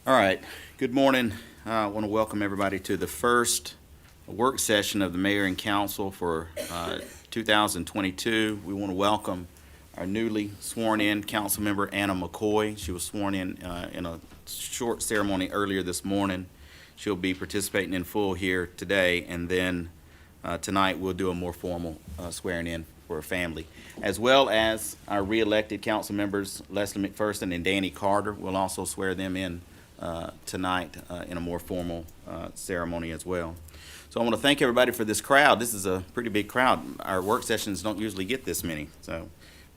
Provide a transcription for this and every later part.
All right, good morning. I want to welcome everybody to the first work session of the Mayor and Council for 2022. We want to welcome our newly sworn-in council member, Anna McCoy. She was sworn in a short ceremony earlier this morning. She'll be participating in full here today, and then tonight we'll do a more formal swearing in for her family, as well as our re-elected council members, Leslie McPherson and Danny Carter. We'll also swear them in tonight in a more formal ceremony as well. So I want to thank everybody for this crowd. This is a pretty big crowd. Our work sessions don't usually get this many, so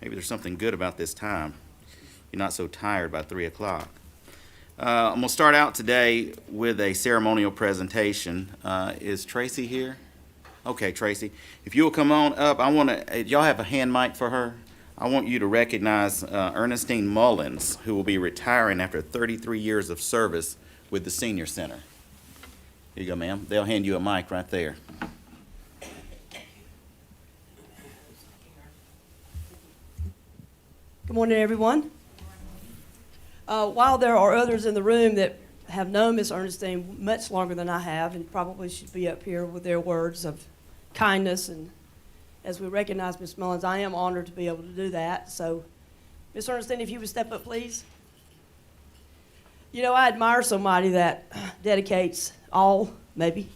maybe there's something good about this time. You're not so tired by 3 o'clock. I'm going to start out today with a ceremonial presentation. Is Tracy here? Okay, Tracy. If you'll come on up, I want to, y'all have a hand mic for her? I want you to recognize Ernestine Mullins, who will be retiring after 33 years of service with the Senior Center. Here you go, ma'am. They'll hand you a mic right there. Good morning, everyone. While there are others in the room that have known Miss Ernestine much longer than I have and probably should be up here with their words of kindness, and as we recognize Miss Mullins, I am honored to be able to do that. So, Miss Ernestine, if you would step up, please. You know, I admire somebody that dedicates all, maybe,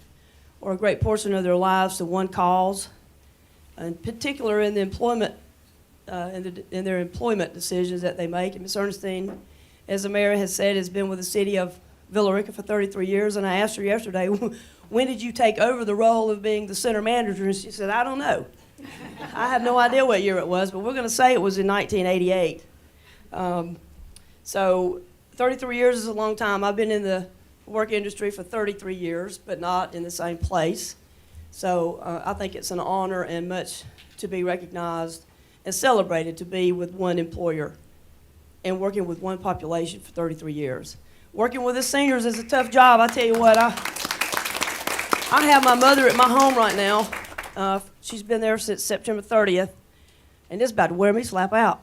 or a great portion of their lives to one cause, in particular in the employment, in their employment decisions that they make. And Miss Ernestine, as the mayor has said, has been with the city of Villarrecra for 33 years, and I asked her yesterday, when did you take over the role of being the center manager? And she said, I don't know. I have no idea what year it was, but we're going to say it was in 1988. So 33 years is a long time. I've been in the work industry for 33 years, but not in the same place. So I think it's an honor and much to be recognized and celebrated to be with one employer and working with one population for 33 years. Working with the seniors is a tough job. I tell you what, I have my mother at my home right now. She's been there since September 30th, and it's about to wear me slap out.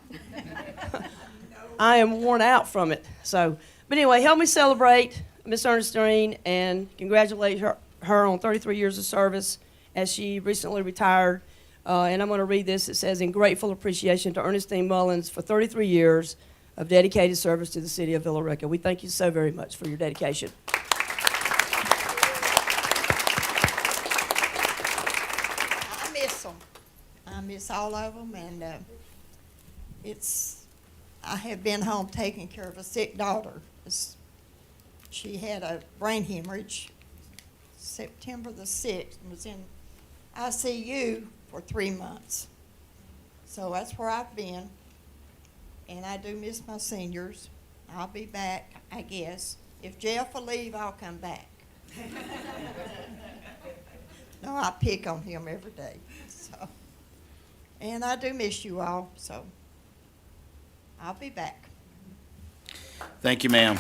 I am worn out from it. So, but anyway, help me celebrate Miss Ernestine and congratulate her on 33 years of service as she recently retired. And I'm going to read this. It says, in grateful appreciation to Ernestine Mullins for 33 years of dedicated service to the city of Villarrecra. We thank you so very much for your dedication. I miss them. I miss all of them, and I have been home taking care of a sick daughter. She had a brain hemorrhage September the 6th and was in ICU for 3 months. So that's where I've been. And I do miss my seniors. I'll be back, I guess. If Jeff will leave, I'll come back. No, I pick on him every day. So, and I do miss you all, so I'll be back. Thank you, ma'am.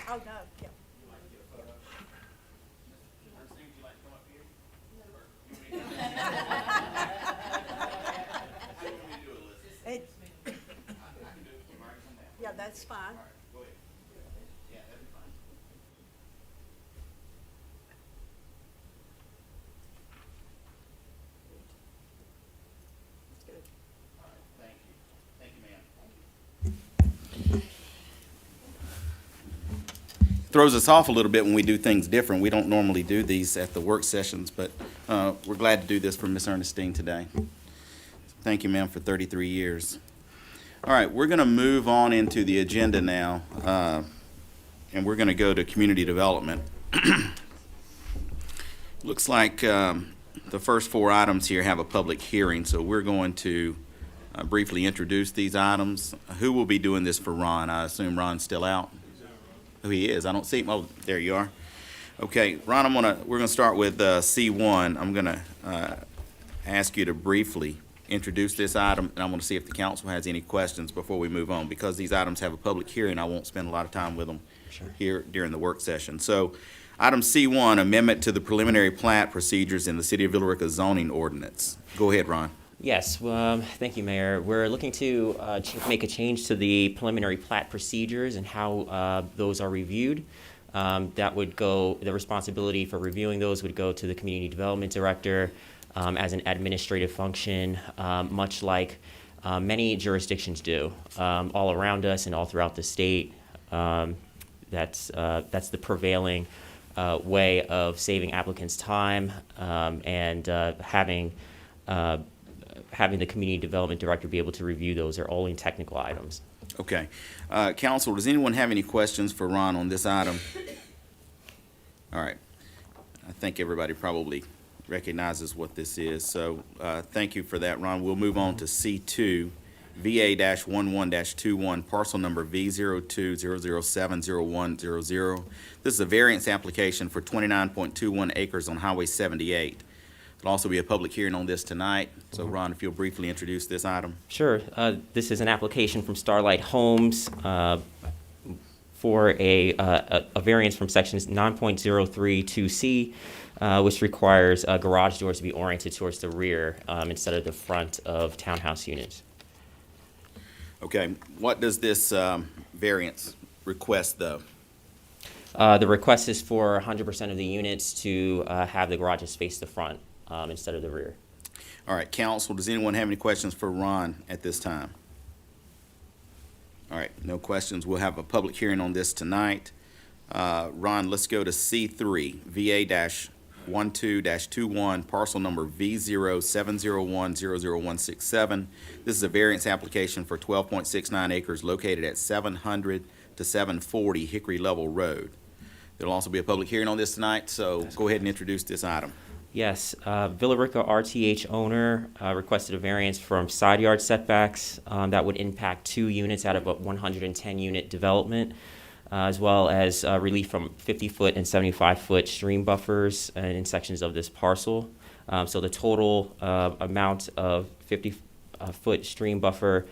Oh, no. Yeah. Yeah, that's fine. Yeah, that'd be fine. That's good. All right, thank you. Thank you, ma'am. Throws us off a little bit when we do things different. We don't normally do these at the work sessions, but we're glad to do this for Miss Ernestine today. Thank you, ma'am, for 33 years. All right, we're going to move on into the agenda now, and we're going to go to community development. Looks like the first 4 items here have a public hearing, so we're going to briefly introduce these items. Who will be doing this for Ron? I assume Ron's still out? Oh, he is. I don't see him. Oh, there you are. Okay, Ron, we're going to start with C1. I'm going to ask you to briefly introduce this item, and I'm going to see if the council has any questions before we move on. Because these items have a public hearing, I won't spend a lot of time with them here during the work session. So, item C1, amendment to the preliminary plat procedures in the City of Villarrecra zoning ordinance. Go ahead, Ron. Yes, thank you, Mayor. We're looking to make a change to the preliminary plat procedures and how those are reviewed. That would go, the responsibility for reviewing those would go to the Community Development Director as an administrative function, much like many jurisdictions do all around us and all throughout the state. That's the prevailing way of saving applicants time and having the Community Development Director be able to review those are only technical items. Okay. Council, does anyone have any questions for Ron on this item? All right. I think everybody probably recognizes what this is, so thank you for that, Ron. We'll move on to C2, VA-11-21, parcel number V0200700100. This is a variance application for 29.21 acres on Highway 78. There'll also be a public hearing on this tonight. So, Ron, if you'll briefly introduce this item. Sure. This is an application from Starlight Homes for a variance from sections 9.032C, which requires garage doors to be oriented towards the rear instead of the front of townhouse units. Okay. What does this variance request, though? The request is for 100% of the units to have the garages face the front instead of the rear. All right, council, does anyone have any questions for Ron at this time? All right, no questions. We'll have a public hearing on this tonight. Ron, let's go to C3, VA-12-21, parcel number V0701000167. This is a variance application for 12.69 acres located at 700 to 740 Hickory Level Road. There'll also be a public hearing on this tonight, so go ahead and introduce this item. Yes, Villarrecra RTH owner requested a variance from side yard setbacks that would impact 2 units out of a 110-unit development, as well as relief from 50-foot and 75-foot stream buffers in sections of this parcel. So the total amount of 50-foot stream buffer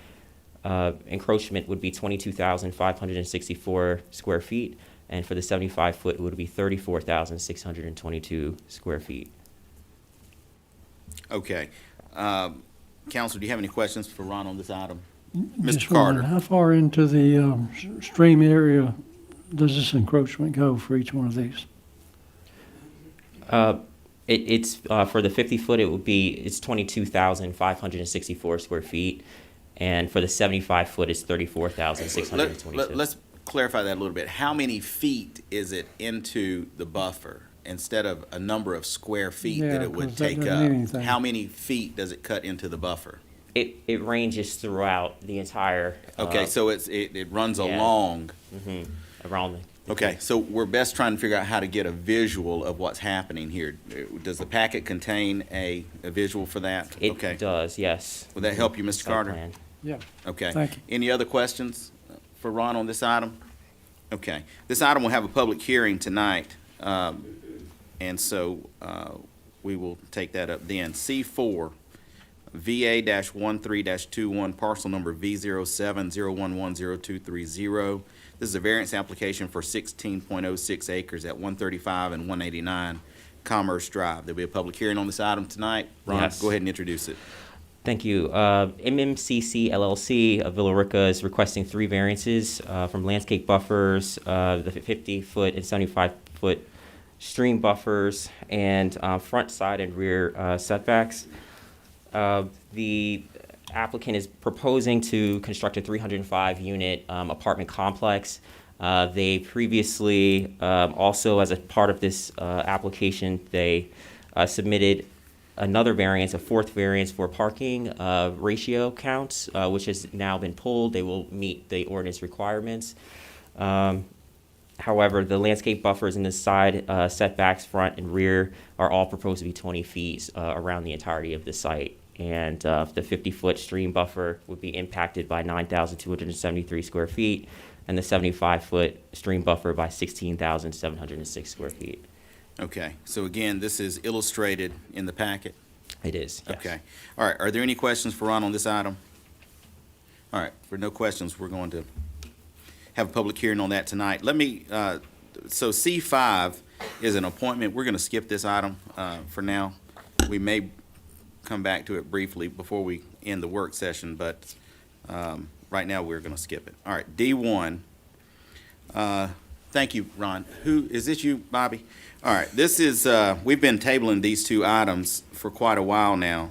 encroachment would be 22,564 square feet, and for the 75-foot it would be 34,622 square feet. Okay. Council, do you have any questions for Ron on this item? Just Mr. Carter. wondering, how far into the stream area does this encroachment go for each one of these? It's for the 50-foot, it's 22,564 square feet, and for the 75-foot, it's 34,622. Let's clarify that a little bit. How many feet is it into the buffer instead of a number of square feet that it would 'cause that take doesn't mean up? anything. How many feet does it cut into the buffer? It ranges throughout the entire. Okay, so it runs yeah. along. Around the. Okay, so we're best trying to figure out how to get a visual of what's happening here. Does the packet contain a visual for that? It Okay. does, yes. Would that help you, Mr. Site Carter? plan. Yeah. Okay. Thank you. Any other questions for Ron on this item? Okay. This item will have a public hearing tonight, and so we will take that up then. C4, VA-13-21, parcel number V0701102330. This is a variance application for 16.06 acres at 135 and 189 Commerce Drive. There'll be a public hearing on this item tonight. Ron, Yes. go ahead and introduce it. Thank you. MMCC LLC of Villarrecra is requesting 3 variances from landscape buffers, the 50-foot and 75-foot stream buffers, and front, side, and rear setbacks. The applicant is proposing to construct a 305-unit apartment complex. They previously, also as a part of this application, they submitted another variance, a 4th variance for parking ratio counts, which has now been pulled. They will meet the ordinance requirements. However, the landscape buffers in the side setbacks, front and rear, are all proposed to be 20 feet around the entirety of the site. And the 50-foot stream buffer would be impacted by 9,273 square feet, and the 75-foot stream buffer by 16,706 square feet. Okay, so again, this is illustrated in the packet? It is, yes. Okay. All right, are there any questions for Ron on this item? All right, for no questions, we're going to have a public hearing on that tonight. Let me, so C5 is an appointment. We're going to skip this item for now. We may come back to it briefly before we end the work session, but right now we're going to skip it. All right, D1. Thank you, Ron. Is this you, Bobby? All right, this is, we've been tabling these two items for quite a while now,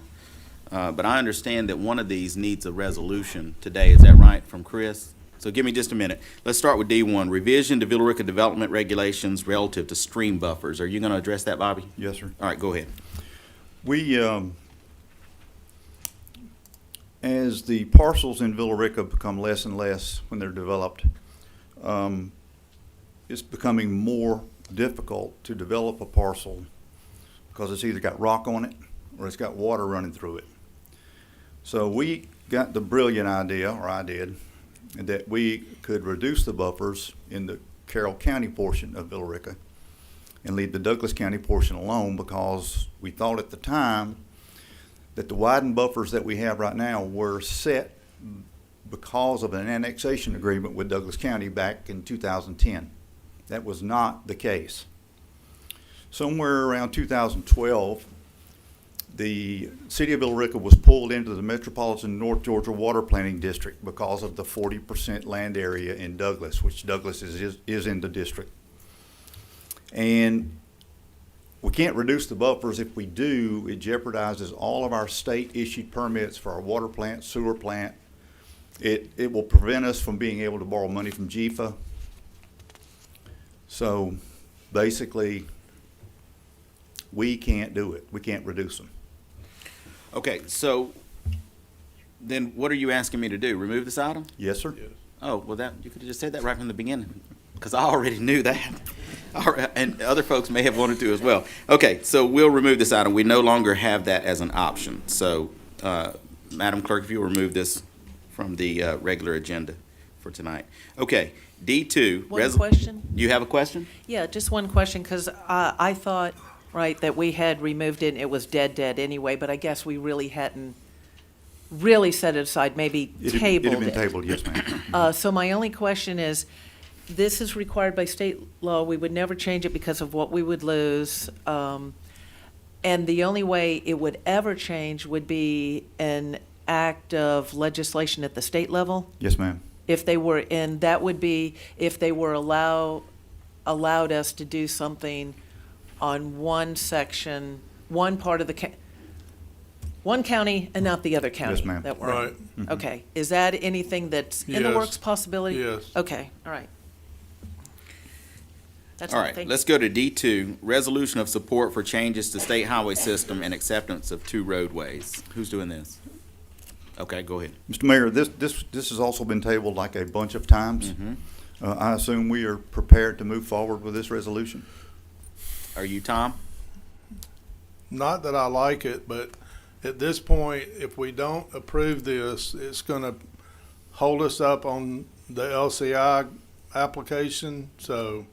but I understand that one of these needs a resolution today. Is that right, from Chris? So give me just a minute. Let's start with D1, revision to Villarrecra development regulations relative to stream buffers. Are you going to address that, Bobby? Yes, sir. All right, go ahead. We, as the parcels in Villarrecra become less and less when they're developed, it's becoming more difficult to develop a parcel because it's either got rock on it or it's got water running through it. So we got the brilliant idea, or I did, that we could reduce the buffers in the Carroll County portion of Villarrecra and leave the Douglas County portion alone, because we thought at the time that the widened buffers that we have right now were set because of an annexation agreement with Douglas County back in 2010. That was not the case. Somewhere around 2012, the city of Villarrecra was pulled into the Metropolitan North Georgia Water Planning District because of the 40% land area in Douglas, which Douglas is in the district. And we can't reduce the buffers. If we do, it jeopardizes all of our state-issued permits for our water plant, sewer plant. It will prevent us from being able to borrow money from GFA. So basically, we can't do it. We can't reduce them. Okay, so then what are you asking me to do? Remove this item? Yes, sir. Oh, well, that you could have just said that right from the beginning, because I already knew that. And other folks may have wanted to as well. Okay, so we'll remove this item. We no longer have that as an option. So, Madam Clerk, if you'll remove this from the regular agenda for tonight. Okay, D2. One question? You have a question? Yeah, just one question, because I thought, right, that we had removed it, and it was dead anyway, but I guess we really hadn't really set it aside, maybe tabled it. It had been tabled, yes, ma'am. So my only question is, this is required by state law. We would never change it because of what we would lose. And the only way it would ever change would be an act of legislation at the state level. Yes, ma'am. If they were, and that would be if they were allowed us to do something on one section, one part of the one county and not the other county. Yes, ma'am. That we're Right. in. Okay. Is that anything that's in the Yes. works possibility? Yes. Okay, all right. That's All all, right, thank let's go to D2, resolution of support for changes to state highway system and acceptance of 2 roadways. Who's doing this? Okay, go ahead. Mr. Mayor, this has also been tabled like a bunch of times. Mhm. I assume we are prepared to move forward with this resolution. Are you, Tom? Not that I like it, but at this point, if we don't approve this, it's gonna hold us up on the LCI application, so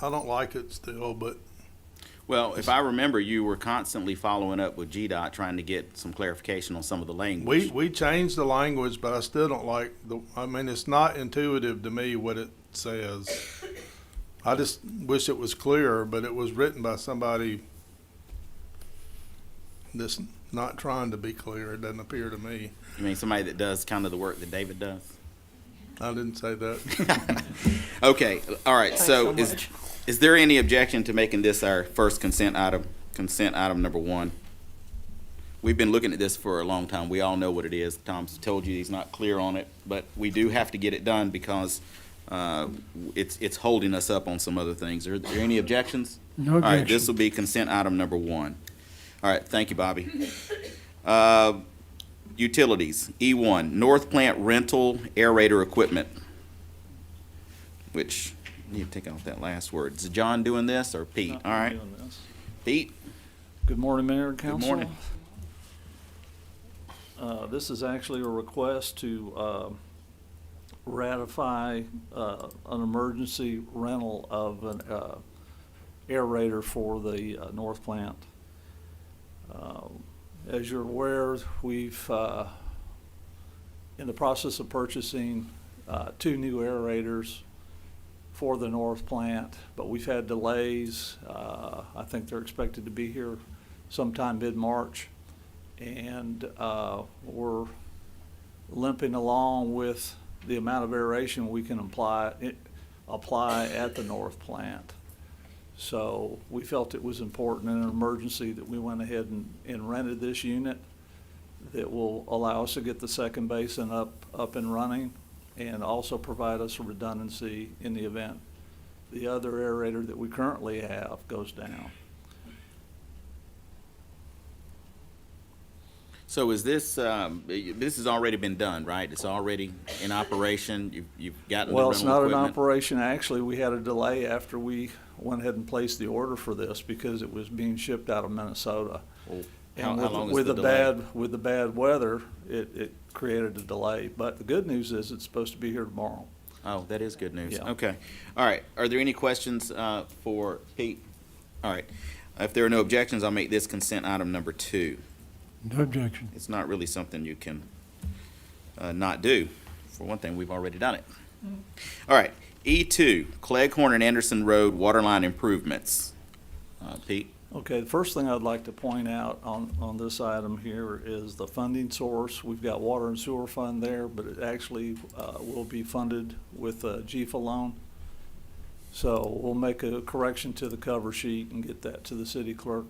I don't like it still, but Well, if I remember, you were constantly following up with GDOT, trying to get some clarification on some of the language. we changed the language, but I still don't like it's not intuitive to me what it says. I just wish it was clearer, but it was written by somebody that's not trying to be clear, it doesn't appear to me. You mean somebody that does kind of the work that David does? I didn't say that. Okay, all right, so is there any objection to making this our first consent item number 1? We've been looking at this for a long time. We all know what it is. Tom's told you he's not clear on it, but we do have to get it done because it's holding us up on some other things. Are there any objections? No All right, objection. this will be consent item number 1. All right, thank you, Bobby. Utilities, E1, North Plant Rental Aerator Equipment, which, you need to take out that last word. Is John doing this or Pete? All right, Pete? Good morning, Mayor and Good Council. morning. This is actually a request to ratify an emergency rental of an aerator for the North Plant. As you're aware, we've in the process of purchasing 2 new aerators for the North Plant, but we've had delays. I think they're expected to be here sometime mid-March. And we're limping along with the amount of aeration we can apply at the north plant. So we felt it was important in an emergency that we went ahead and rented this unit that will allow us to get the second basin up and running, and also provide us a redundancy in the event the other aerator that we currently have goes down. So is this, this has already been done, right? It's already in operation? You've gotten the Well, rental it's not an equipment? operation. Actually, we had a delay after we went ahead and placed the order for this because it was being shipped out of Minnesota. Well, And how long is with the the delay? with the bad weather, it created a delay. But the good news is it's supposed to be here tomorrow. Oh, that is good news. Yeah. Okay. All right. Are there any questions for Pete? All right. If there are no objections, I'll make this consent item number 2. No objection. It's not really something you can not do. For one thing, we've already done it. All right. E2, Cleghorn and Anderson Road waterline improvements. Pete? Okay, the first thing I'd like to point out on this item here is the funding source. We've got water and sewer fund there, but it actually will be funded with a GFA loan. So we'll make a correction to the cover sheet and get that to the city clerk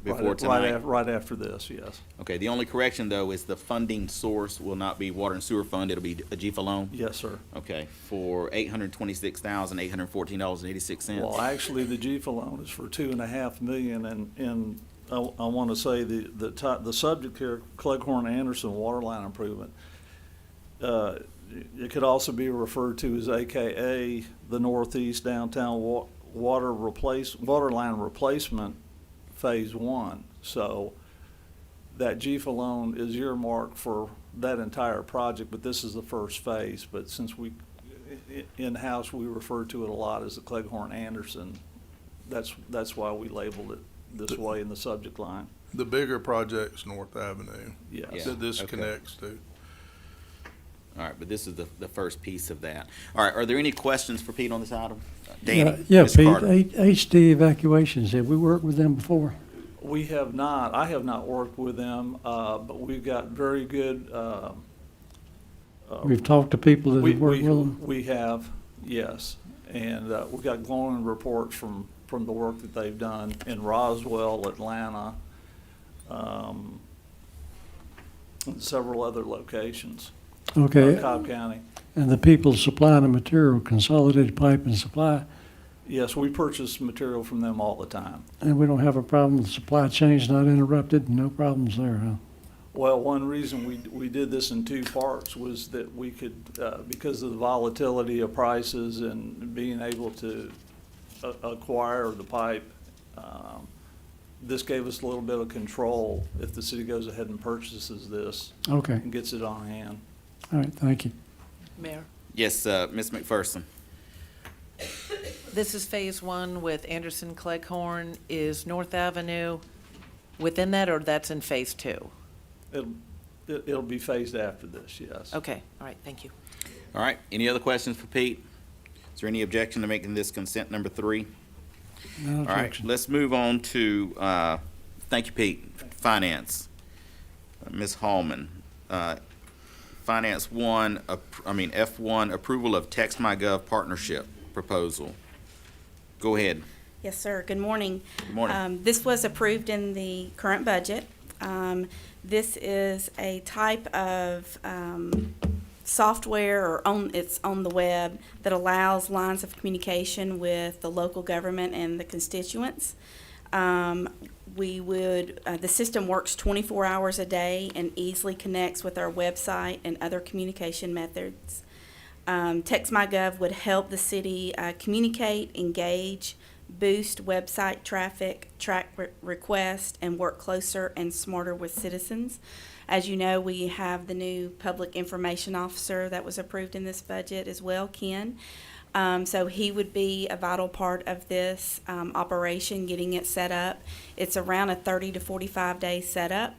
Before tonight? right after this, yes. Okay. The only correction, though, is the funding source will not be water and sewer fund. It'll be a GFA loan? Yes, sir. Okay. For $826,814.86. Well, actually, the GFA loan is for $2.5 million, and I want to say the subject here, Cleghorn Anderson waterline improvement. It could also be referred to as AKA the Northeast Downtown Waterline Replacement Phase 1. So that GFA loan is earmarked for that entire project, but this is the first phase. But since in-house, we refer to it a lot as the Cleghorn Anderson, that's why we labeled it this way in the subject line. The bigger project's North Avenue Yes. Yeah. that this Okay. connects to. All right, but this is the first piece of that. All right, are there any questions for Pete on this item? Danny? Yeah, Ms. Pete, Carter. HD Evacuations, have we worked with them before? We have not. I have not worked with them, but we've got very good. We've talked to people that have worked with them. We have, yes, and we've got glowing reports from the work that they've done in Roswell, Atlanta, and several other locations. Okay, Cobb County. and the people supplying the material, Consolidated Pipe and Supply, Yes, we purchase material from them all the time. and we don't have a problem, the supply chain's not interrupted, no problems there, huh? Well, one reason we did this in 2 parts was that we could, because of the volatility of prices and being able to acquire the pipe, this gave us a little bit of control if the city goes ahead and purchases this Okay, and gets it on hand. all right, thank you. Mayor, Yes, Ms. McPherson. this is Phase 1 with Anderson Cleghorn. Is North Avenue within that, or that's in Phase 2? It'll be phased after this, yes. Okay, all right, thank you. All right, any other questions for Pete? Is there any objection to making this consent number 3? No All right, objection. let's move on to, thank you, Pete, Finance. Ms. Hallman. Finance F1, approval of TextMyGov partnership proposal. Go ahead. Yes, sir. Good morning. Good morning. This was approved in the current budget. This is a type of software, it's on the web, that allows lines of communication with the local government and the constituents. The system works 24 hours a day and easily connects with our website and other communication methods. TextMyGov would help the city communicate, engage, boost website traffic, track requests, and work closer and smarter with citizens. As you know, we have the new Public Information Officer that was approved in this budget as well, Ken. So he would be a vital part of this operation, getting it set up. It's around a 30 to 45 day setup.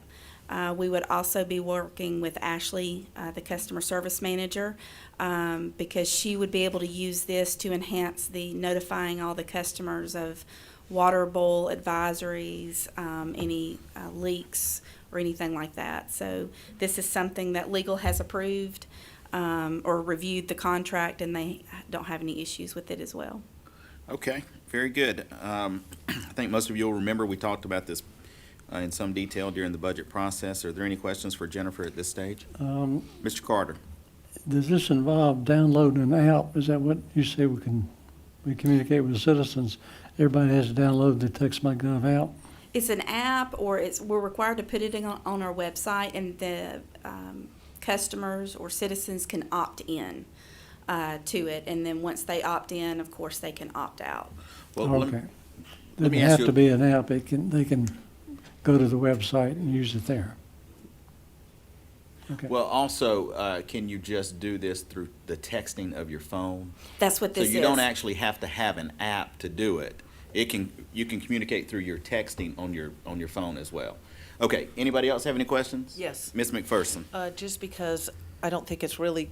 We would also be working with Ashley, the customer service manager, because she would be able to use this to enhance the notifying all the customers of water bowl advisories, any leaks or anything like that. So this is something that legal has approved or reviewed the contract, and they don't have any issues with it as well. Okay, very good. I think most of you will remember we talked about this in some detail during the budget process. Are there any questions for Jennifer at this stage? Mr. Carter? Does this involve downloading an app? Is that what you say we communicate with the citizens? Everybody has to download the TextMyGov app? It's an app, or we're required to put it on our website, and the customers or citizens can opt in to it. And then once they opt in, of course, they can opt out. Well, Okay. let me Doesn't ask have you- to be an app. They can go to the website and use it there. Okay. Well, also, can you just do this through the texting of your phone? That's what this So is. you don't actually have to have an app to do it. You can communicate through your texting on your phone as well. Okay, anybody else have any questions? Yes. Ms. McPherson? Just because I don't think it's really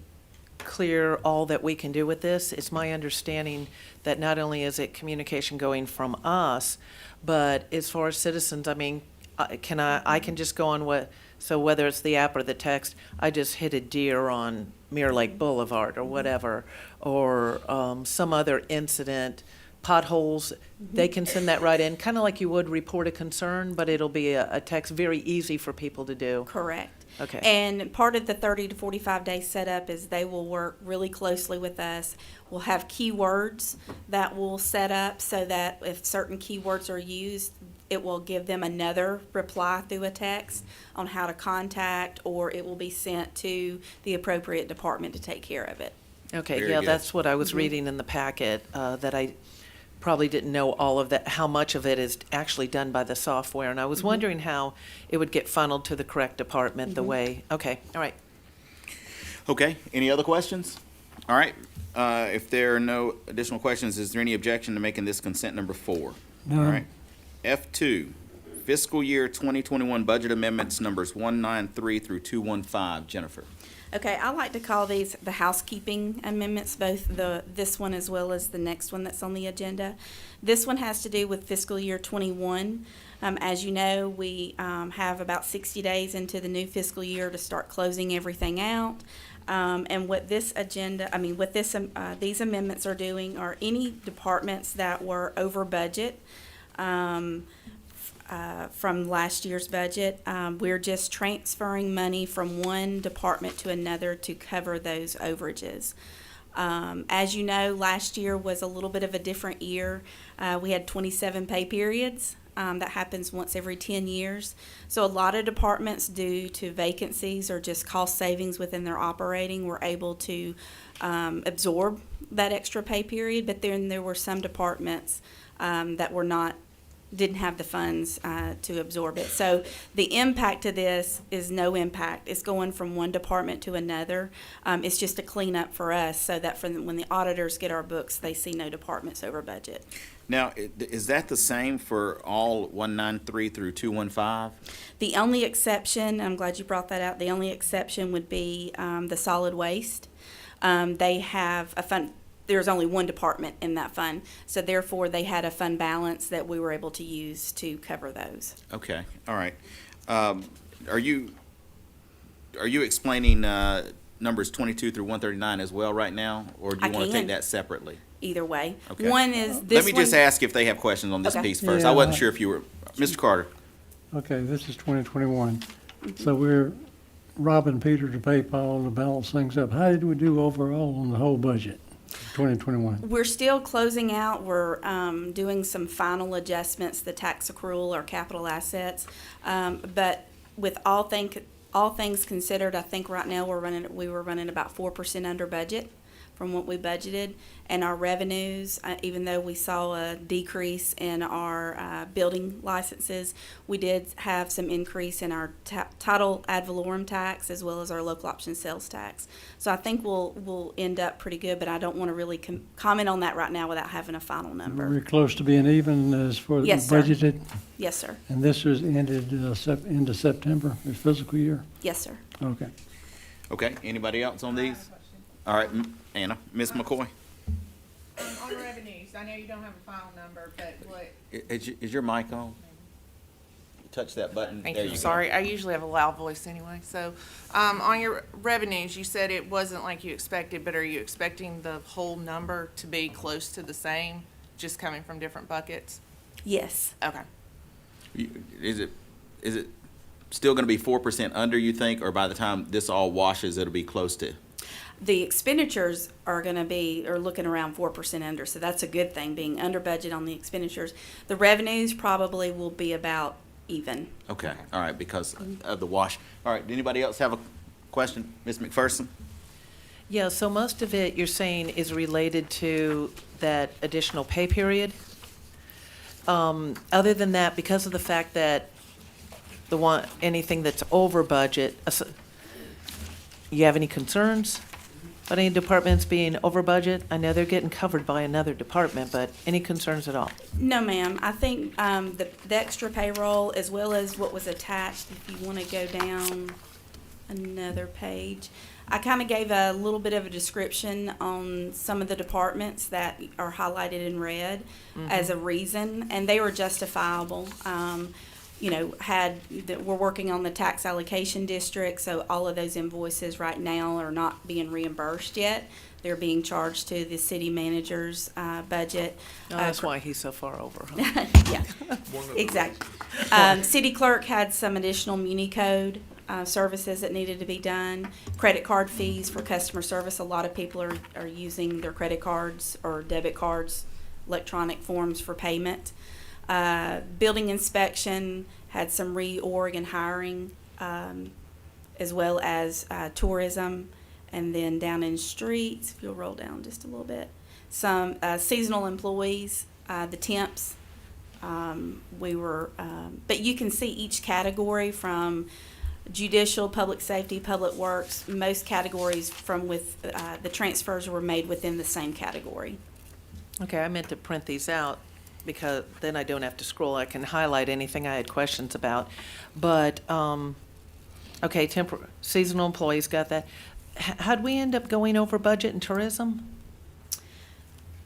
clear all that we can do with this. It's my understanding that not only is it communication going from us, but as far as citizens, I mean, I can just go on so whether it's the app or the text, I just hit a deer on Mirror Lake Boulevard or whatever, or some other incident, potholes, they can send that right in, kind of like you would report a concern, but it'll be a text, very easy for people to do. Correct. Okay. And part of the 30 to 45 day setup is they will work really closely with us. We'll have keywords that we'll set up so that if certain keywords are used, it will give them another reply through a text on how to contact, or it will be sent to the appropriate department to take care of it. Okay, Very yeah, good. that's what I was reading in the packet, that I probably didn't know all of that, how much of it is actually done by the software. And I was wondering how it would get funneled to the correct department the way, okay, all right. Okay, any other questions? All right, if there are no additional questions, is there any objection to making this consent number 4? None. All right. F2, fiscal year 2021 budget amendments numbers 193 through 215. Jennifer? Okay, I like to call these the housekeeping amendments, both this one as well as the next one that's on the agenda. This one has to do with fiscal year 21. As you know, we have about 60 days into the new fiscal year to start closing everything out. And what this these amendments are doing are any departments that were over budget from last year's budget. We're just transferring money from one department to another to cover those overages. As you know, last year was a little bit of a different year. We had 27 pay periods. That happens once every 10 years. So a lot of departments, due to vacancies or just cost savings within their operating, were able to absorb that extra pay period. But then there were some departments that didn't have the funds to absorb it. So the impact of this is no impact. It's going from one department to another. It's just a cleanup for us so that when the auditors get our books, they see no departments over budget. Now, is that the same for all 193 through 215? The only exception, I'm glad you brought that out, the only exception would be the solid waste. They have a fund. There's only one department in that fund, so therefore they had a fund balance that we were able to use to cover those. Okay, all right. Are you explaining numbers 22 through 139 as well right now, or do you I want to take can. that separately? Either way. Okay. One is this Let me just ask if they have questions on this Okay. piece first. Yeah. I wasn't sure if you were, Mr. Carter. Okay, this is 2021. So we're robbing Peter to pay Paul to balance things up. How did we do overall on the whole budget, 2021? We're still closing out. We're doing some final adjustments, the tax accrual or capital assets. But with all things considered, I think right now we were running about 4% under budget from what we budgeted. And our revenues, even though we saw a decrease in our building licenses, we did have some increase in our title ad valorem tax as well as our local option sales tax. So I think we'll end up pretty good, but I don't want to really comment on that right now without having a final number. We're close to being even as for the Yes, sir. budgeted? Yes, sir. And this was ended into September, this fiscal year? Yes, sir. Okay. Okay, anybody else on these? All right, Anna, Ms. McCoy. On revenues, I know you don't have a final number, but what, Is your mic on? Touch that button. thank There you, go. sorry, I usually have a loud voice anyway. So, on your revenues, you said it wasn't like you expected, but are you expecting the whole number to be close to the same, just coming from different buckets? Yes. Okay. Is it still gonna be 4% under, you think, or by the time this all washes, it'll be close to? The expenditures are looking around 4% under, so that's a good thing, being under budget on the expenditures. The revenues probably will be about even. Okay, all right, because of the wash. All right, anybody else have a question? Ms. McPherson? Yeah, so most of it, you're saying, is related to that additional pay period? Other than that, because of the fact that anything that's over budget, you have any concerns about any departments being over budget? I know they're getting covered by another department, but any concerns at all? No, ma'am. I think the extra payroll, as well as what was attached, if you want to go down another page, I kind of gave a little bit of a description on some of the departments that are highlighted in red as a reason, and they were justifiable. We're working on the tax allocation district, so all of those invoices right now are not being reimbursed yet. They're being charged to the city manager's budget. Oh, that's why he's so far over, huh? Yeah, exactly. City clerk had some additional muni code services that needed to be done. Credit card fees for customer service. A lot of people are using their credit cards or debit cards, electronic forms for payment. Building inspection had some reorg and hiring, as well as tourism. And then down in streets, if you'll roll down just a little bit, some seasonal employees, the temps. But you can see each category from judicial, public safety, public works. Most categories the transfers were made within the same category. Okay, I meant to print these out because then I don't have to scroll. I can highlight anything I had questions about. But, okay, seasonal employees, got that. How'd we end up going over budget in tourism?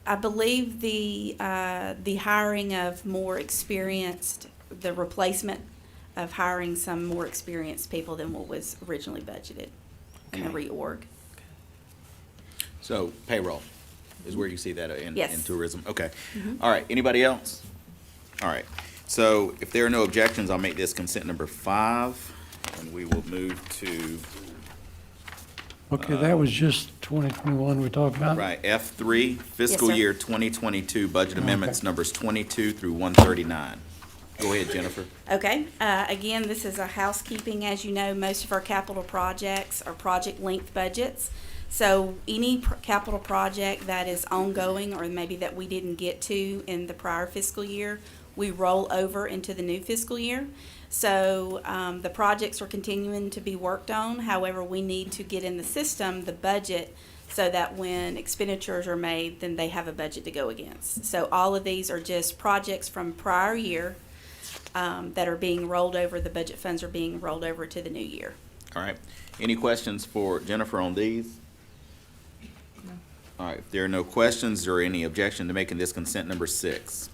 I believe the hiring of the replacement of hiring some more experienced people than what was originally budgeted in the reorg. So payroll is where you see that in Yes. tourism? Okay. All right, anybody else? All right, so if there are no objections, I'll make this consent number 5, and we will move to, Okay, that was just 2021 we talked about? right, F3, fiscal sir. year 2022 budget amendments numbers 22 through 139. Go ahead, Jennifer. Okay, again, this is a housekeeping. As you know, most of our capital projects are project length budgets. So any capital project that is ongoing or maybe that we didn't get to in the prior fiscal year, we roll over into the new fiscal year. So the projects are continuing to be worked on. However, we need to get in the system the budget so that when expenditures are made, then they have a budget to go against. So all of these are just projects from prior year that are being rolled over. The budget funds are being rolled over to the new year. All right, any questions for Jennifer on these? All right, if there are no questions or any objection to making this consent number 6.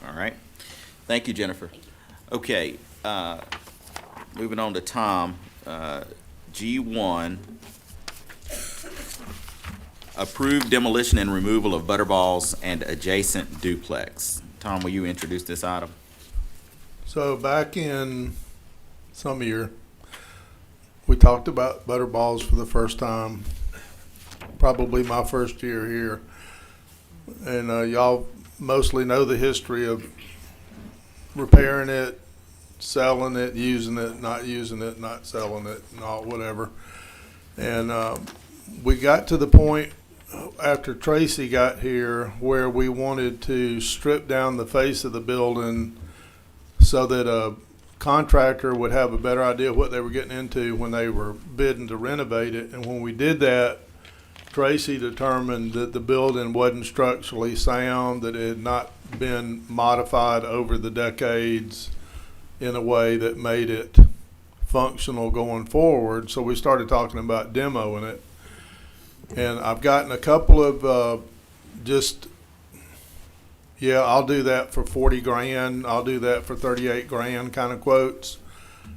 All right, thank you, Jennifer. Okay, moving on to Tom, G1, approved demolition and removal of Butterballs and adjacent duplex. Tom, will you introduce this item? So back in some year, we talked about Butterballs for the first time, probably my first year here. And y'all mostly know the history of repairing it, selling it, using it, not selling it, not whatever. And we got to the point after Tracy got here where we wanted to strip down the face of the building so that a contractor would have a better idea of what they were getting into when they were bidding to renovate it. And when we did that, Tracy determined that the building wasn't structurally sound, that it had not been modified over the decades in a way that made it functional going forward. So we started talking about demoing it. And I've gotten a couple of just yeah, I'll do that for 40 grand, I'll do that for 38 grand kind of quotes.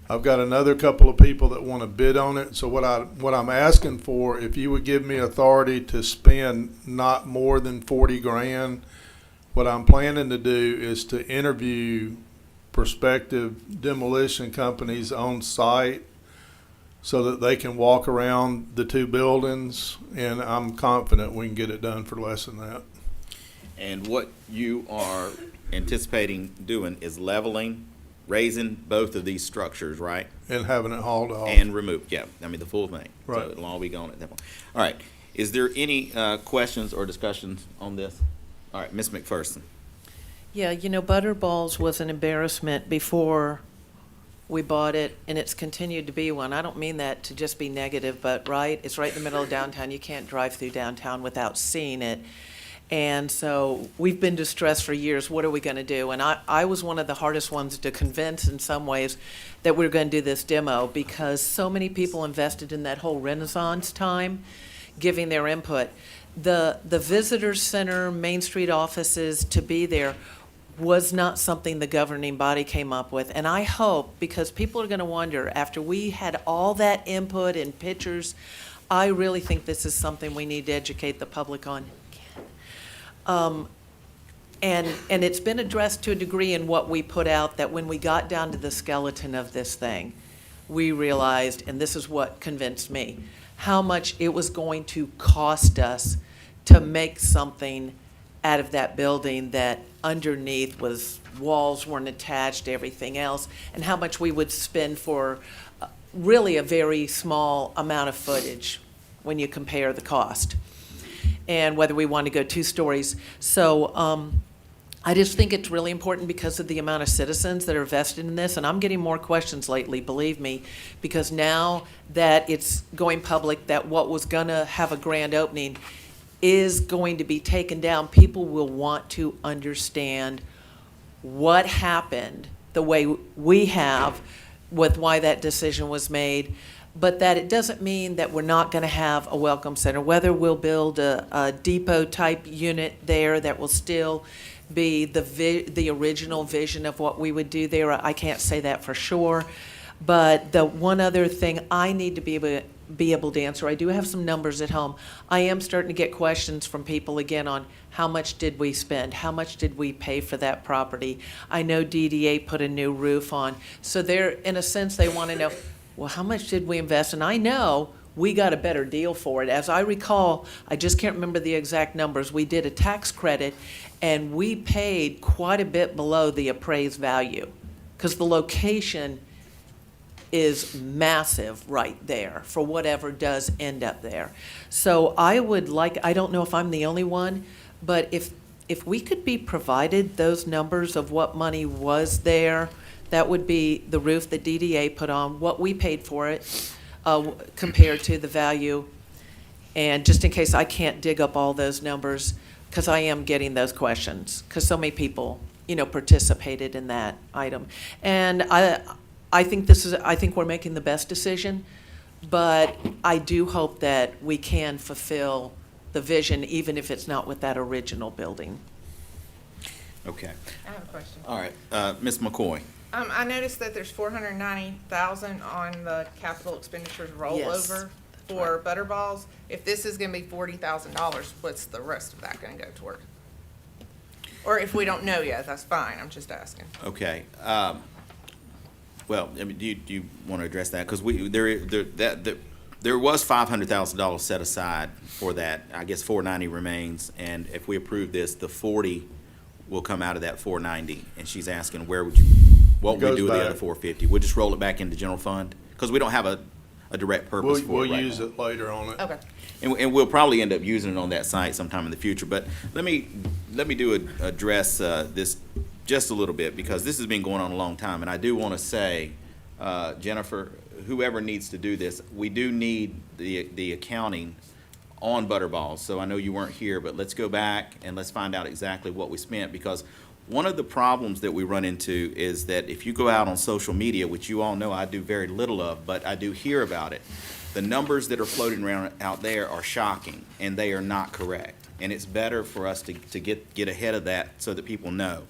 I've got another couple of people that want to bid on it, so what I'm asking for, if you would give me authority to spend not more than 40 grand, what I'm planning to do is to interview prospective demolition companies on site so that they can walk around the two buildings, and I'm confident we can get it done for less than that. And what you are anticipating doing is leveling, raising both of these structures, right? And having it hauled off. And removed, yeah, I mean, the full thing. So Right. it'll all be gone at that point. All right, is there any questions or discussions on this? All right, Ms. McPherson. Yeah, you know, Butterballs was an embarrassment before we bought it, and it's continued to be one. I don't mean that to just be negative, but right, it's right in the middle of downtown. You can't drive through downtown without seeing it. And so we've been distressed for years. What are we going to do? And I was one of the hardest ones to convince in some ways that we were going to do this demo, because so many people invested in that whole Renaissance time, giving their input. The visitor center, Main Street offices to be there was not something the governing body came up with. And I hope, because people are going to wonder, after we had all that input and pictures, I really think this is something we need to educate the public on. And it's been addressed to a degree in what we put out, that when we got down to the skeleton of this thing, we realized, and this is what convinced me, how much it was going to cost us to make something out of that building that underneath was, walls weren't attached, everything else, and how much we would spend for really a very small amount of footage when you compare the cost, and whether we want to go 2 stories. So I just think it's really important because of the amount of citizens that are vested in this, and I'm getting more questions lately, believe me, because now that it's going public that what was going to have a grand opening is going to be taken down, people will want to understand what happened the way we have with why that decision was made, but that it doesn't mean that we're not going to have a welcome center, whether we'll build a depot-type unit there that will still be the original vision of what we would do there. I can't say that for sure. But the one other thing I need to be able to answer, I do have some numbers at home. I am starting to get questions from people again on how much did we spend? How much did we pay for that property? I know DDA put a new roof on. So they're, in a sense, they want to know, well, how much did we invest? And I know we got a better deal for it. As I recall, I just can't remember the exact numbers. We did a tax credit, and we paid quite a bit below the appraised value because the location is massive right there for whatever does end up there. So I would like, I don't know if I'm the only one, but if we could be provided those numbers of what money was there, that would be the roof that DDA put on, what we paid for it compared to the value. And just in case I can't dig up all those numbers, because I am getting those questions, because so many people, you know, participated in that item. And I think we're making the best decision, but I do hope that we can fulfill the vision, even if it's not with that original building. Okay, I have a question. all right, Ms. McCoy. I noticed that there's 490,000 on the capital expenditures rollover for Butterballs. If this is gonna be $40,000, what's the rest of that gonna go toward? Or if we don't know yet, that's fine, I'm just asking. Okay, well, I mean, do you want to address that? Because there was $500,000 set aside for that. I guess 490 remains, and if we approve this, the 40 will come out of that 490. And she's asking, what would we do with the other 450? We'll just roll it back into general fund because we don't have a direct purpose for it We'll right use now. it later on it. Okay. And we'll probably end up using it on that site sometime in the future. But let me address this just a little bit, because this has been going on a long time. And I do want to say, Jennifer, whoever needs to do this, we do need the accounting on Butterballs. So I know you weren't here, but let's go back and let's find out exactly what we spent, because one of the problems that we run into is that if you go out on social media, which you all know I do very little of, but I do hear about it, the numbers that are floating around out there are shocking, and they are not correct. And it's better for us to get ahead of that so that people know.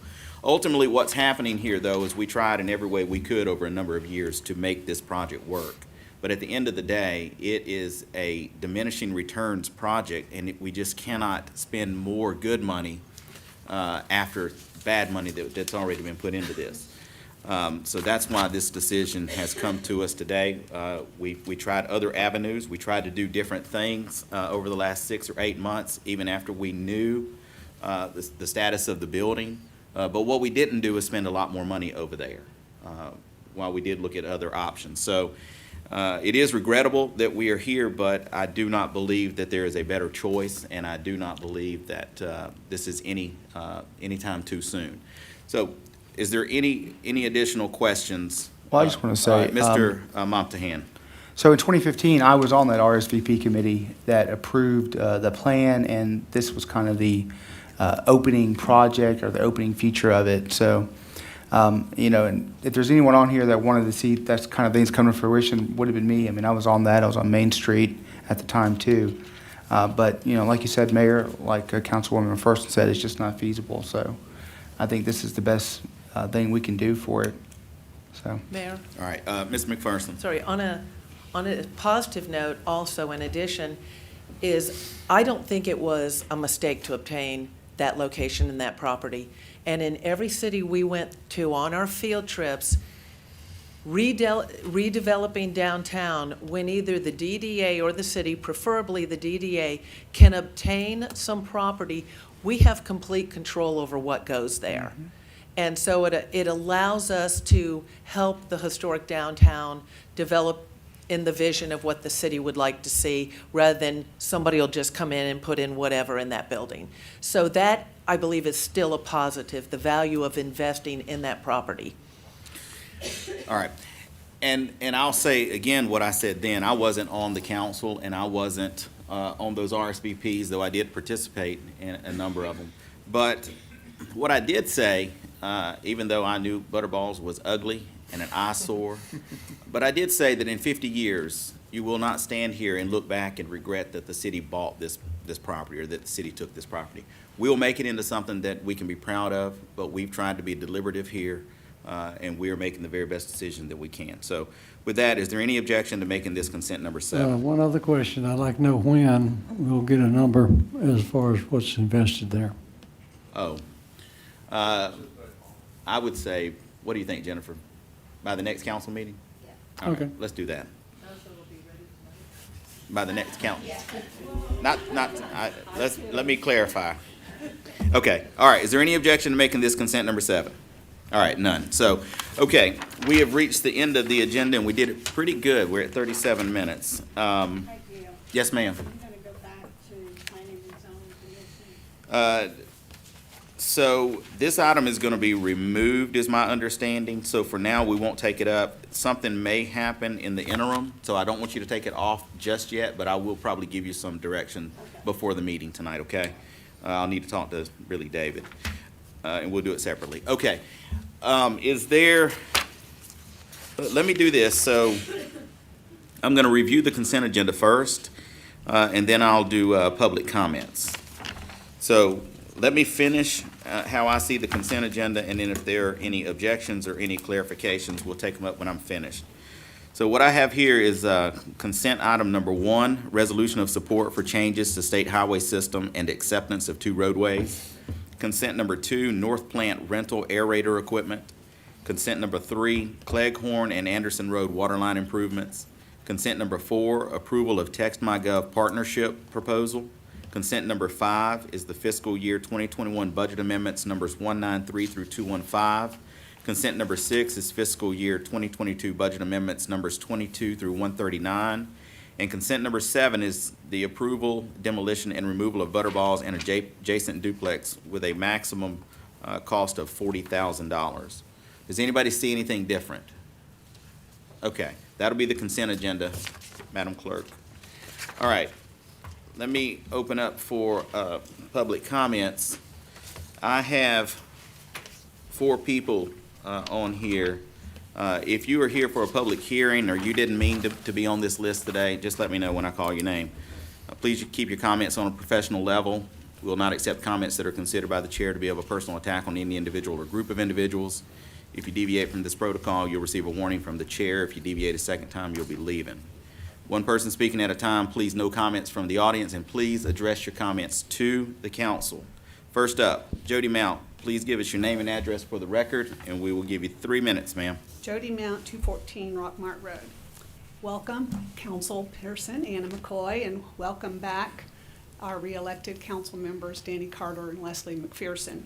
Ultimately, what's happening here, though, is we tried in every way we could over a number of years to make this project work. But at the end of the day, it is a diminishing returns project, and we just cannot spend more good money after bad money that's already been put into this. So that's why this decision has come to us today. We tried other avenues. We tried to do different things over the last 6 or 8 months, even after we knew the status of the building. But what we didn't do is spend a lot more money over there, while we did look at other options. So it is regrettable that we are here, but I do not believe that there is a better choice, and I do not believe that this is any time too soon. So is there any additional questions? Well, I just want to say, All right, Mr. Montahan. So in 2015, I was on that RSVP committee that approved the plan, and this was kind of the opening project or the opening feature of it. So, you know, and if there's anyone on here that wanted to see that kind of things come to fruition, would have been me. I mean, I was on that. I was on Main Street at the time too. But, you know, like you said, Mayor, like Councilwoman McPherson said, it's just not feasible. So I think this is the best thing we can do for it. So. Mayor? All right, Ms. McPherson. Sorry, on a positive note, also in addition, is I don't think it was a mistake to obtain that location and that property. And in every city we went to on our field trips, redeveloping downtown, when either the DDA or the city, preferably the DDA, can obtain some property, we have complete control over what goes there. Mm-hmm. And so it allows us to help the historic downtown develop in the vision of what the city would like to see, rather than somebody will just come in and put in whatever in that building. So that, I believe, is still a positive, the value of investing in that property. All right. And I'll say again what I said then. I wasn't on the council, and I wasn't on those RSVPs, though I did participate in a number of them. But what I did say, even though I knew Butterballs was ugly and an eyesore, but I did say that in 50 years, you will not stand here and look back and regret that the city bought this property, or that the city took this property. We'll make it into something that we can be proud of, but we've tried to be deliberative here, and we are making the very best decision that we can. So with that, is there any objection to making this consent number 7? One other question. I'd like to know when we'll get a number as far as what's invested there. Oh. I would say, what do you think, Jennifer? By the next council meeting? Yeah. Okay. Let's do that. By the next council. Let me clarify. Okay, all right, is there any objection to making this consent number 7? All right, none. So, okay, we have reached the end of the agenda, and we did it pretty good. We're at 37 minutes. Yes, ma'am. I'm gonna go back to planning and zoning commission. So this item is going to be removed, is my understanding. So for now, we won't take it up. Something may happen in the interim, so I don't want you to take it off just yet, but I will probably give you some direction before the meeting tonight, okay? I'll need to talk to really David, and we'll do it separately. Okay. Is there, let me do this. So I'm going to review the consent agenda first, and then I'll do public comments. So let me finish how I see the consent agenda, and then if there are any objections or any clarifications, we'll take them up when I'm finished. So what I have here is consent item number 1, resolution of support for changes to state highway system and acceptance of 2 roadways. Consent number 2, North Plant rental aerator equipment. Consent number 3, Cleghorn and Anderson Road waterline improvements. Consent number 4, approval of TextMyGov partnership proposal. Consent number 5 is the fiscal year 2021 budget amendments numbers 193 through 215. Consent number 6 is fiscal year 2022 budget amendments numbers 22 through 139. And consent number 7 is the approval, demolition, and removal of Butterballs and adjacent duplex with a maximum cost of $40,000. Does anybody see anything different? Okay, that'll be the consent agenda, Madam Clerk. All right. Let me open up for public comments. I have 4 people on here. If you are here for a public hearing or you didn't mean to be on this list today, just let me know when I call your name. Please keep your comments on a professional level. We will not accept comments that are considered by the chair to be of a personal attack on any individual or group of individuals. If you deviate from this protocol, you'll receive a warning from the chair. If you deviate a second time, you'll be leaving. One person speaking at a time. Please, no comments from the audience, and please address your comments to the council. First up, Jody Mount, please give us your name and address for the record, and we will give you 3 minutes, ma'am. Jody Mount, 214 Rockmart Road. Welcome, Council Person Anna McCoy, and welcome back our re-elected council members, Danny Carter and Leslie McPherson.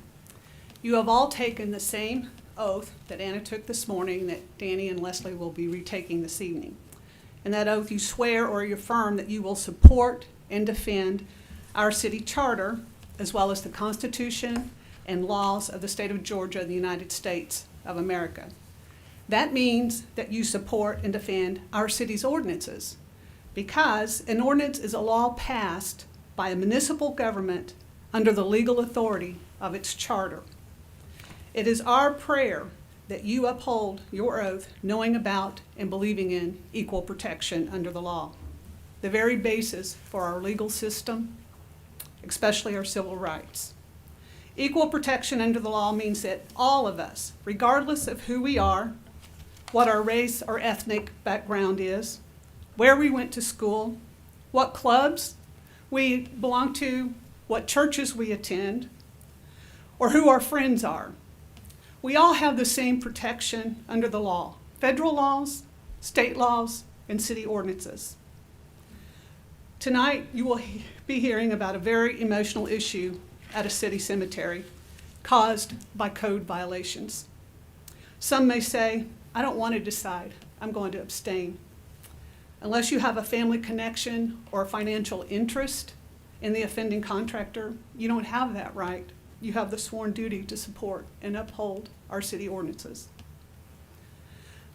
You have all taken the same oath that Anna took this morning that Danny and Leslie will be retaking this evening. In that oath, you swear or you affirm that you will support and defend our city charter, as well as the Constitution and laws of the state of Georgia and the United States of America. That means that you support and defend our city's ordinances, because an ordinance is a law passed by a municipal government under the legal authority of its charter. It is our prayer that you uphold your oath, knowing about and believing in equal protection under the law, the very basis for our legal system, especially our civil rights. Equal protection under the law means that all of us, regardless of who we are, what our race or ethnic background is, where we went to school, what clubs we belong to, what churches we attend, or who our friends are. We all have the same protection under the law, federal laws, state laws, and city ordinances. Tonight, you will be hearing about a very emotional issue at a city cemetery caused by code violations. Some may say, I don't want to decide, I'm going to abstain. Unless you have a family connection or a financial interest in the offending contractor, you don't have that right. You have the sworn duty to support and uphold our city ordinances.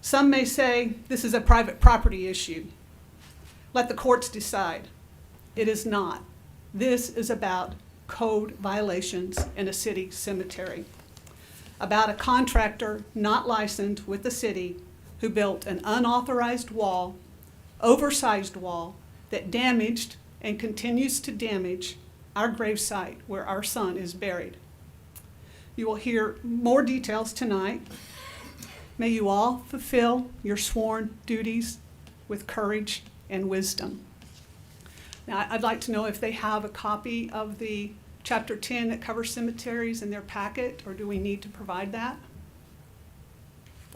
Some may say this is a private property issue. Let the courts decide. It is not. This is about code violations in a city cemetery, about a contractor not licensed with the city who built an unauthorized wall, oversized wall, that damaged and continues to damage our gravesite where our son is buried. You will hear more details tonight. May you all fulfill your sworn duties with courage and wisdom. Now, I'd like to know if they have a copy of the Chapter 10 that covers cemeteries in their packet, or do we need to provide that?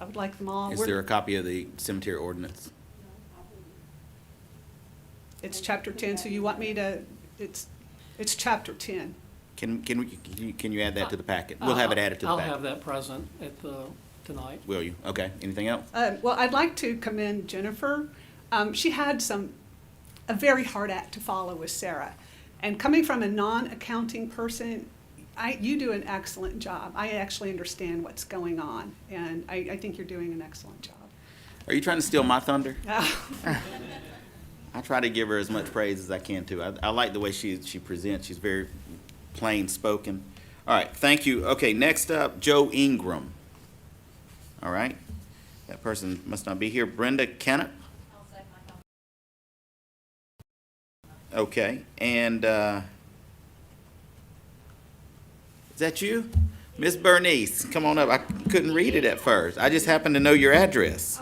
I would like them all. Is there a copy of the cemetery ordinance? It's Chapter 10, so you want me to, it's Chapter 10. Can you add that to the packet? We'll have it added to the I'll packet. have that present at tonight. Will you? Okay. Anything else? Well, I'd like to commend Jennifer. She had a very hard act to follow with Sarah. And coming from a non-accounting person, you do an excellent job. I actually understand what's going on, and I think you're doing an excellent job. Are you trying to steal my thunder? I try to give her as much praise as I can too. I like the way she presents. She's very plain spoken. All right, thank you. Okay, next up, Joe Ingram. All right, that person must not be here. Brenda Kennett. Okay, and is that you? Miss Bernice, come on up. I couldn't read it at first. I just happened to know your address.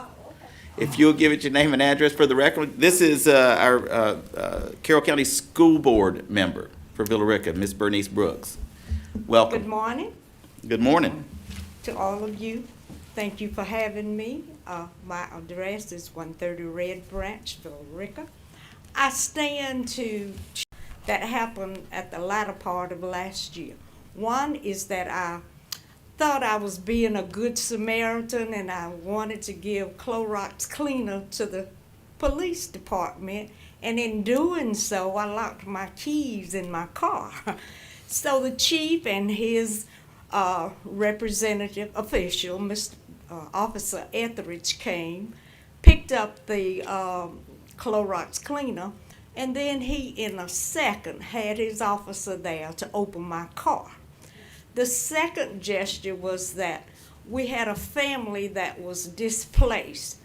If you'll give it your name and address for the record. This is our Carroll County School Board member for Villarrecra, Miss Bernice Brooks. Welcome. Good morning Good morning. to all of you. Thank you for having me. My address is 130 Red Branch, Villarrecra. I stand to that happened at the latter part of last year. One is that I thought I was being a good Samaritan and I wanted to give Clorox cleaner to the police department, and in doing so I locked my keys in my car. So the chief and his representative official, Mr. Officer Etheridge, came, picked up the Clorox cleaner, and then he in a second had his officer there to open my car. The second gesture was that we had a family that was displaced.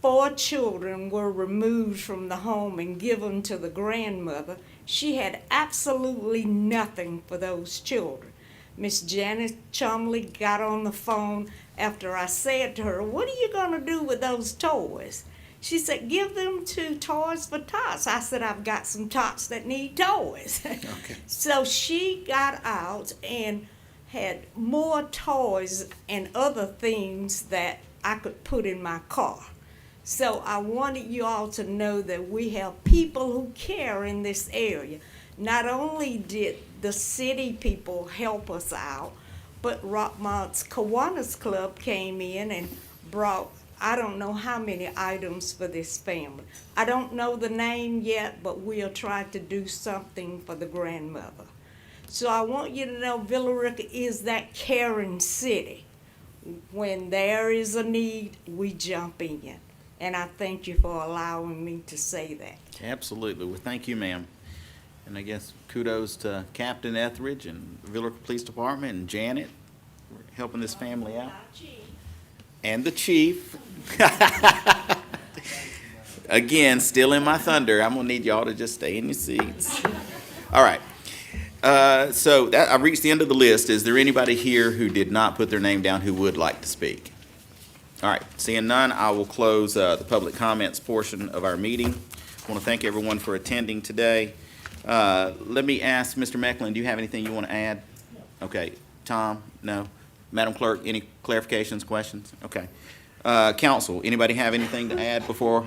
4 children were removed from the home and given to the grandmother, She had absolutely nothing for those children. Miss Janet Chumley got on the phone after I said to her, "What are you gonna do with those toys?" She said, "Give them to Toys for Tots." I said, "I've got some tots that need toys." Okay. So she got out and had more toys and other things that I could put in my car. So I wanted you all to know that we have people who care in this area. Not only did the city people help us out, but Rockmont's Kiwanis Club came in and brought I don't know how many items for this family. I don't know the name yet, but we'll try to do something for the grandmother. So I want you to know Villarrecra is that caring city. When there is a need, we jump in. And I thank you for allowing me to say that. Absolutely. Well, thank you, ma'am. And I guess kudos to Captain Etheridge and Villarrecra Police Department and Janet for helping this family out. And the chief. Again, still in my thunder. I'm gonna need y'all to just stay in your seats. All right. So that, I've reached the end of the list. Is there anybody here who did not put their name down who would like to speak? All right. Seeing none, I will close the public comments portion of our meeting. I want to thank everyone for attending today. Let me ask Mr. Mecklin, do you have anything you want to add? Okay. Tom? No? Madam Clerk, any clarifications, questions? Okay. Council, anybody have anything to add before